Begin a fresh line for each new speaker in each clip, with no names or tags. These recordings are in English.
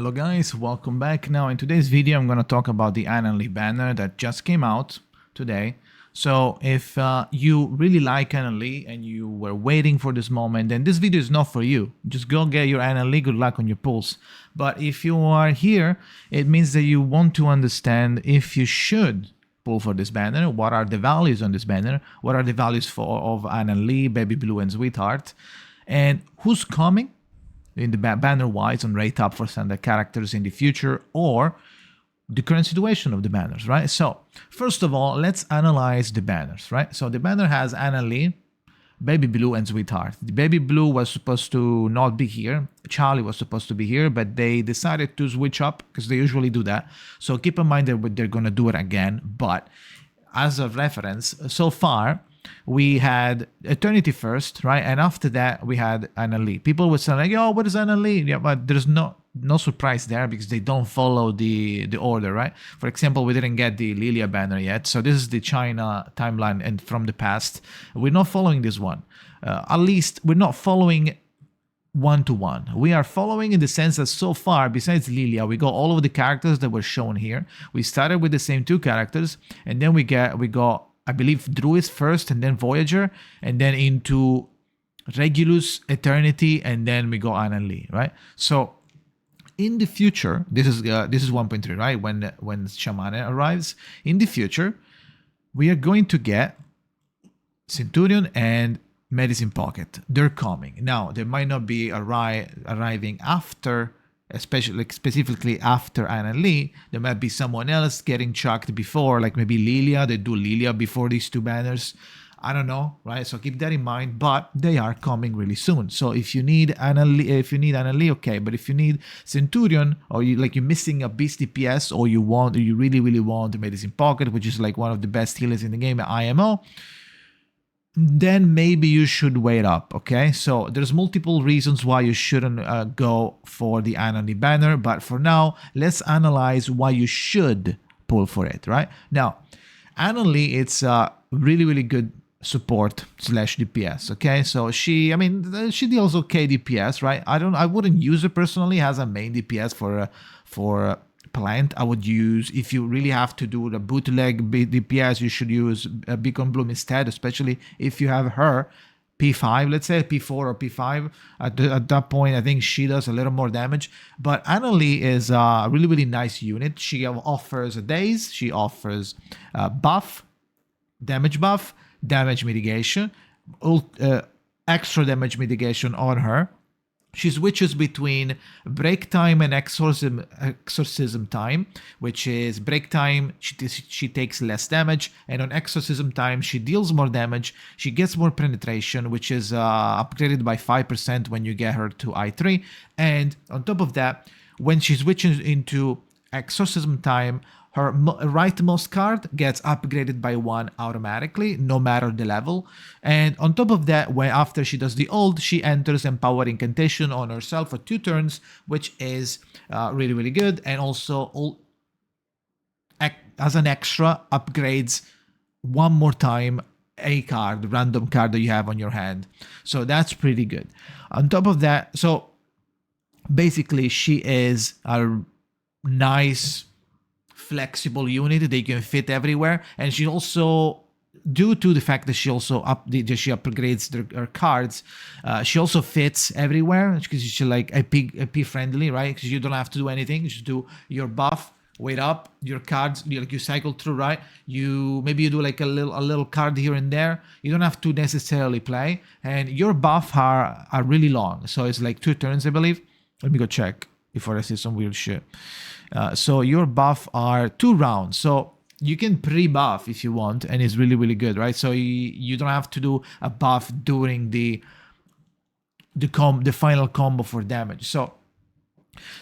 Hello guys, welcome back. Now in today's video I'm going to talk about the Anna Lee banner that just came out today. So if you really like Anna Lee and you were waiting for this moment, then this video is not for you. Just go get your Anna Lee, good luck on your pulls. But if you are here, it means that you want to understand if you should pull for this banner, what are the values on this banner, what are the values of Anna Lee, Baby Blue and Sweetheart, and who's coming in the banner wise on rate up for standard characters in the future, or the current situation of the banners, right? So first of all, let's analyze the banners, right? So the banner has Anna Lee, Baby Blue and Sweetheart. The Baby Blue was supposed to not be here. Charlie was supposed to be here, but they decided to switch up because they usually do that. So keep in mind that they're going to do it again. But as a reference, so far, we had Eternity first, right? And after that, we had Anna Lee. People would say like, "Yo, what is Anna Lee?" Yeah, but there's no surprise there because they don't follow the order, right? For example, we didn't get the Lilia banner yet. So this is the China timeline and from the past. We're not following this one. At least we're not following one-to-one. We are following in the sense that so far, besides Lilia, we got all of the characters that were shown here. We started with the same two characters, and then we got I believe Druid first, and then Voyager, and then into Regulus, Eternity, and then we go Anna Lee, right? So in the future, this is 1.3, right? When Shamane arrives, in the future, we are going to get Centurion and Medicine Pocket. They're coming. Now, they might not be arriving after, especially specifically after Anna Lee. There might be someone else getting chucked before, like maybe Lilia. They do Lilia before these two banners. I don't know, right? So keep that in mind. But they are coming really soon. So if you need Anna Lee, okay. But if you need Centurion, or you're missing a beast DPS, or you really want Medicine Pocket, which is like one of the best healers in the game at IMO, then maybe you should wait up, okay? So there's multiple reasons why you shouldn't go for the Anna Lee banner, but for now, let's analyze why you should pull for it, right? Now, Anna Lee, it's a really good support / DPS, okay? So she deals okay DPS, right? I wouldn't use it personally as a main DPS for plant. I would use, if you really have to do the bootleg DPS, you should use a Beacon Bloom instead, especially if you have her P5, let's say P4 or P5. At that point, I think she does a little more damage. But Anna Lee is a really nice unit. She offers a daze, she offers buff, damage mitigation, extra damage mitigation on her. She switches between break time and exorcism time, which is break time, she takes less damage, and on exorcism time, she deals more damage. She gets more penetration, which is upgraded by 5% when you get her to I3. And on top of that, when she switches into exorcism time, her rightmost card gets upgraded by 1 automatically, no matter the level. And on top of that, after she does the ult, she enters Empower Incantation on herself for 2 turns, which is really good. And also, as an extra, upgrades 1 more time a random card that you have on your hand. So that's pretty good. On top of that, so basically she is a nice flexible unit. They can fit everywhere, and she also, due to the fact that she also upgrades her cards, she also fits everywhere because she's like AP friendly, right? Because you don't have to do anything, you just do your buff, wait up, your cards, you cycle through, right? Maybe you do like a little card here and there. You don't have to necessarily play, and your buff are really long, so it's like 2 turns, I believe. Let me go check before I say some weird shit. So your buff are 2 rounds. So you can pre-buff if you want, and it's really good, right? So you don't have to do a buff during the final combo for damage.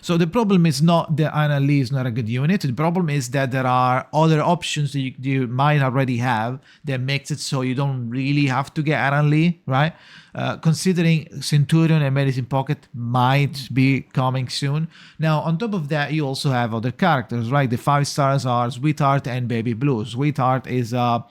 So the problem is not that Anna Lee is not a good unit. The problem is that there are other options that you might already have that makes it so you don't really have to get Anna Lee, right? Considering Centurion and Medicine Pocket might be coming soon. Now, on top of that, you also have other characters, right? The 5 stars are Sweetheart and Baby Blue. Sweetheart is a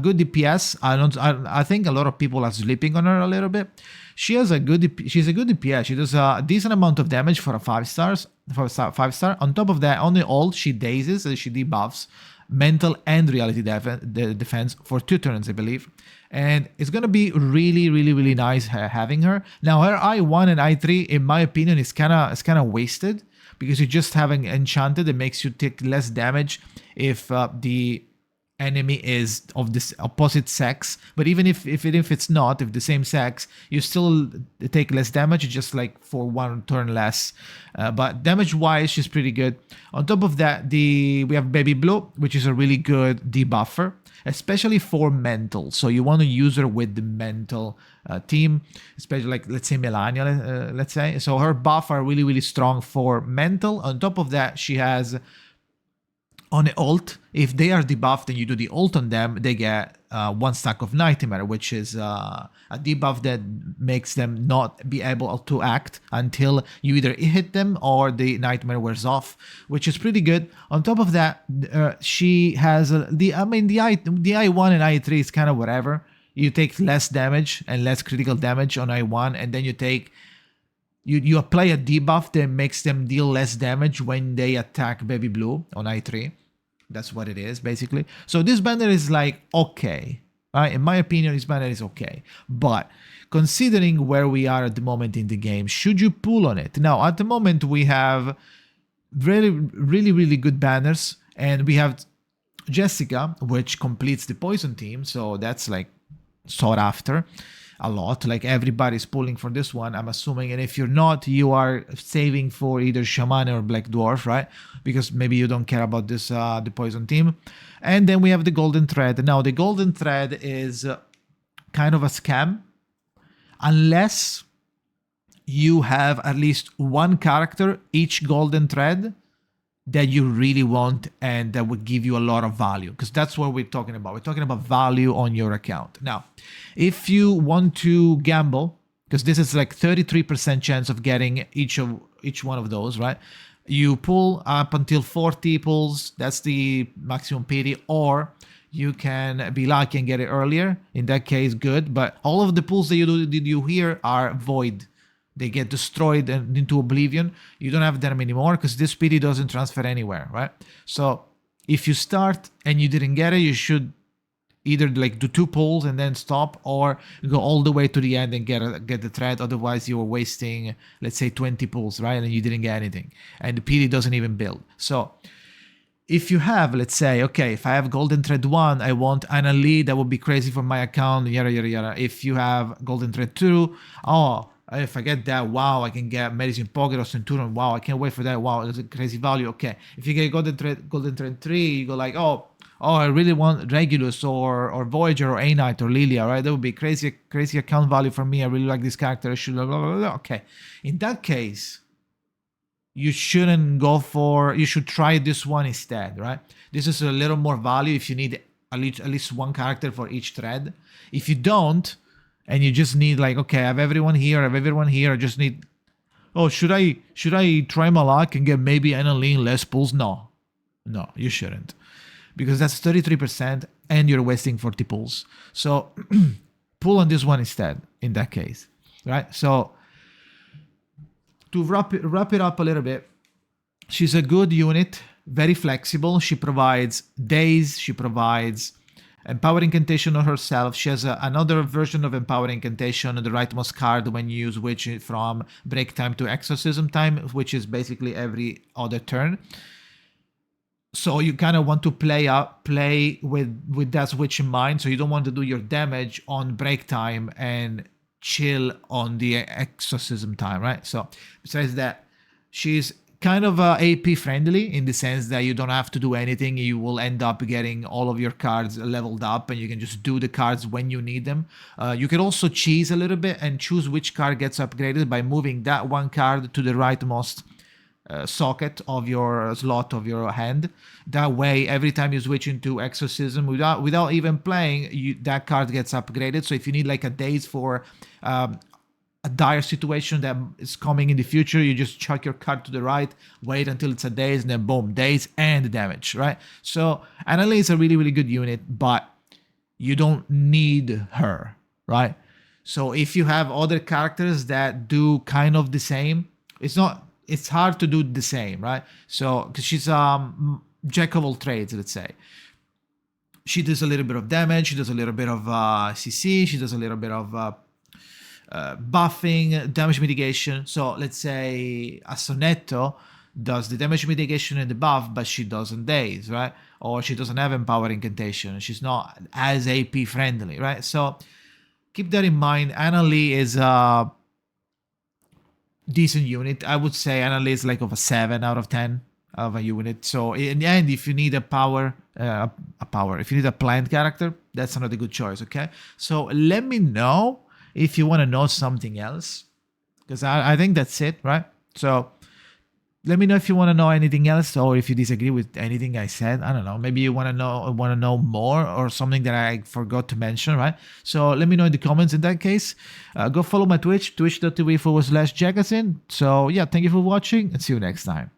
good DPS. I think a lot of people are sleeping on her a little bit. She's a good DPS. She does a decent amount of damage for a 5 stars. 5 star. On top of that, on the ult, she dazes, she debuffs mental and reality defense for 2 turns, I believe. And it's gonna be really nice having her. Now her I1 and I3, in my opinion, is kinda wasted, because you just having enchanted, it makes you take less damage if the enemy is of this opposite sex. But even if it's not, if the same sex, you still take less damage, just like for 1 turn less. But damage wise, she's pretty good. On top of that, we have Baby Blue, which is a really good debuffer, especially for mental. So you want to use her with the mental team, especially like, let's say Melania, let's say. So her buff are really strong for mental. On top of that, she has on the ult, if they are debuffed and you do the ult on them, they get 1 stack of Nightmare, which is a debuff that makes them not be able to act until you either hit them or the Nightmare wears off, which is pretty good. On top of that, she has the I1 and I3 is kind of whatever. You take less damage and less critical damage on I1, and then you apply a debuff that makes them deal less damage when they attack Baby Blue on I3. That's what it is, basically. So this banner is like, okay. Right? In my opinion, this banner is okay. But considering where we are at the moment in the game, should you pull on it? Now, at the moment, we have really good banners. And we have Jessica, which completes the poison team. So that's like sought after a lot, like everybody's pulling for this one, I'm assuming. And if you're not, you are saving for either Shaman or Black Dwarf, right? Because maybe you don't care about this the poison team. And then we have the golden thread. Now the golden thread is kind of a scam unless you have at least 1 character each golden thread that you really want and that would give you a lot of value, because that's what we're talking about. We're talking about value on your account. Now, if you want to gamble, because this is like 33% chance of getting each one of those, right? You pull up until 40 pulls, that's the maximum pity, or you can be lucky and get it earlier. In that case, good, but all of the pulls that you do here are void. They get destroyed and into oblivion. You don't have them anymore because this PD doesn't transfer anywhere, right? So if you start and you didn't get it, you should either like do 2 pulls and then stop, or go all the way to the end and get the thread. Otherwise, you were wasting, let's say, 20 pulls, right? And you didn't get anything. And the PD doesn't even build. So if you have, let's say, okay, if I have Golden Thread 1, I want Anna Lee, that would be crazy for my account, yada, yada, yada. If you have Golden Thread 2, if I get that, wow, I can get Medicine Pocket or Centurion. Wow, I can't wait for that. Wow, that's a crazy value. Okay. If you get Golden Thread 3, you go like, oh, I really want Regulus or Voyager or A-Knight or Lilia, right? That would be crazy account value for me. I really like this character. I should blah, blah, blah. Okay. In that case, you shouldn't go for, you should try this one instead, right? This is a little more value if you need at least 1 character for each thread. If you don't, and you just need like, okay, I have everyone here, I just need, oh, should I try my luck and get maybe Anna Lee less pulls? No, you shouldn't. Because that's 33% and you're wasting 40 pulls. So pull on this one instead, in that case, right? So to wrap it up a little bit, she's a good unit, very flexible. She provides days, she provides Empower Incantation on herself. She has another version of Empower Incantation on the rightmost card when you switch it from break time to exorcism time, which is basically every other turn. So you kind of want to play with that switch in mind. So you don't want to do your damage on break time and chill on the exorcism time, right? So besides that, she's kind of AP friendly in the sense that you don't have to do anything. You will end up getting all of your cards leveled up and you can just do the cards when you need them. You can also cheese a little bit and choose which card gets upgraded by moving that 1 card to the rightmost socket of your slot of your hand. That way, every time you switch into exorcism without even playing, that card gets upgraded. So if you need like a daze for a dire situation that is coming in the future, you just chuck your card to the right, wait until it's a daze, and then boom, daze and damage, right? So Anna Lee is a really good unit, but you don't need her, right? So if you have other characters that do kind of the same, it's not it's hard to do the same, right? So, because she's jack of all trades, let's say. She does a little bit of damage, she does a little bit of CC, she does a little bit of buffing, damage mitigation. So let's say a Sonetto does the damage mitigation and the buff, but she doesn't daze, right? Or she doesn't have empower incantation. She's not as AP friendly, right? So keep that in mind. Anna Lee is a decent unit. I would say Anna Lee is like of a 7 out of 10 of a unit. So in the end, if you need a power, if you need a plant character, that's another good choice, okay? So let me know if you want to know something else, because I think that's it, right? So let me know if you want to know anything else, or if you disagree with anything I said. I don't know. Maybe you want to know more, or something that I forgot to mention, right? So let me know in the comments. In that case, go follow my Twitch, twitch.tv/Jakazin. So yeah, thank you for watching, and see you next time.